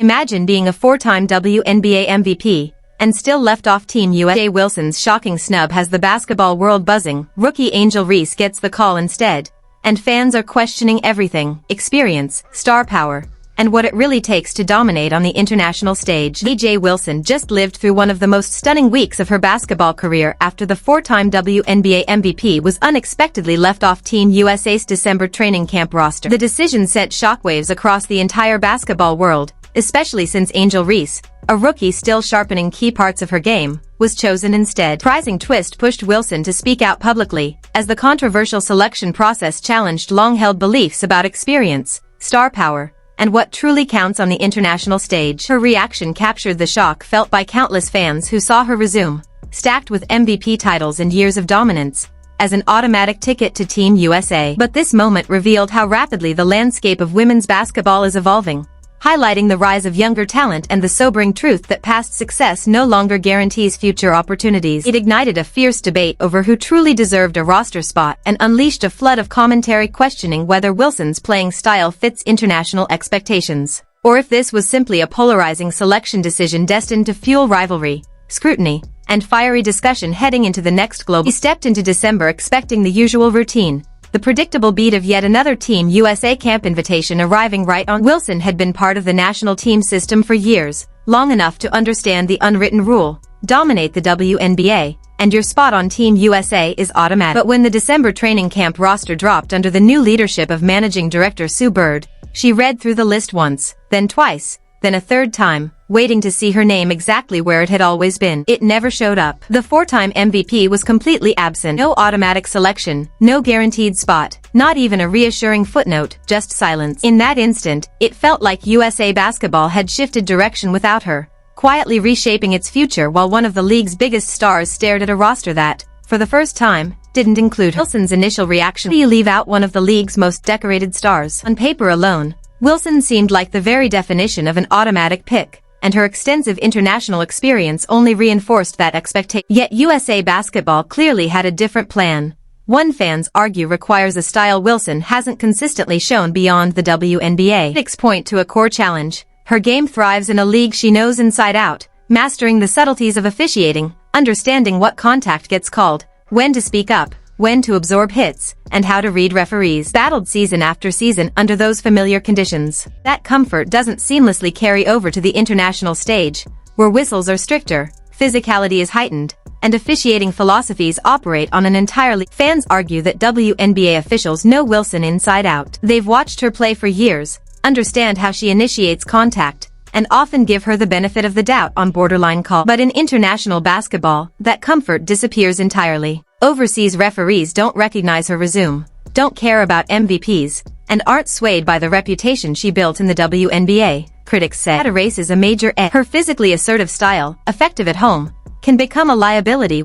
Imagine being a four-time WNBA MVP and still left off Team USA. Wilson's shocking snub has the basketball world buzzing. Rookie Angel Reese gets the call instead, and fans are questioning everything: experience, star power, and what it really takes to dominate on the international stage. Angel Wilson just lived through one of the most stunning weeks of her basketball career after the four-time WNBA MVP was unexpectedly left off Team USA's December training camp roster. The decision sent shockwaves across the entire basketball world, especially since Angel Reese, a rookie still sharpening key parts of her game, was chosen instead. Surprising twist pushed Wilson to speak out publicly, as the controversial selection process challenged long-held beliefs about experience, star power, and what truly counts on the international stage. Her reaction captured the shock felt by countless fans who saw her resume, stacked with MVP titles and years of dominance, as an automatic ticket to Team USA. But this moment revealed how rapidly the landscape of women's basketball is evolving, highlighting the rise of younger talent and the sobering truth that past success no longer guarantees future opportunities. It ignited a fierce debate over who truly deserved a roster spot and unleashed a flood of commentary questioning whether Wilson's playing style fits international expectations, or if this was simply a polarizing selection decision destined to fuel rivalry, scrutiny, and fiery discussion heading into the next global. He stepped into December expecting the usual routine, the predictable beat of yet another Team USA camp invitation arriving right on. Wilson had been part of the national team system for years, long enough to understand the unwritten rule: dominate the WNBA, and your spot on Team USA is automatic. But when the December training camp roster dropped under the new leadership of Managing Director Sue Bird, she read through the list once, then twice, then a third time, waiting to see her name exactly where it had always been. It never showed up. The four-time MVP was completely absent. No automatic selection, no guaranteed spot, not even a reassuring footnote, just silence. In that instant, it felt like USA basketball had shifted direction without her, quietly reshaping its future while one of the league's biggest stars stared at a roster that, for the first time, didn't include her. Wilson's initial reaction: you leave out one of the league's most decorated stars. On paper alone, Wilson seemed like the very definition of an automatic pick, and her extensive international experience only reinforced that expectation. Yet USA basketball clearly had a different plan. One fans argue requires a style Wilson hasn't consistently shown beyond the WNBA. Critics point to a core challenge: her game thrives in a league she knows inside out, mastering the subtleties of officiating, understanding what contact gets called, when to speak up, when to absorb hits, and how to read referees. Battled season after season under those familiar conditions. That comfort doesn't seamlessly carry over to the international stage, where whistles are stricter, physicality is heightened, and officiating philosophies operate on an entirely. Fans argue that WNBA officials know Wilson inside out. They've watched her play for years, understand how she initiates contact, and often give her the benefit of the doubt on borderline calls. But in international basketball, that comfort disappears entirely. Overseas referees don't recognize her resume, don't care about MVPs, and aren't swayed by the reputation she built in the WNBA, critics said. A race is a major edge. Her physically assertive style, effective at home, can become a liability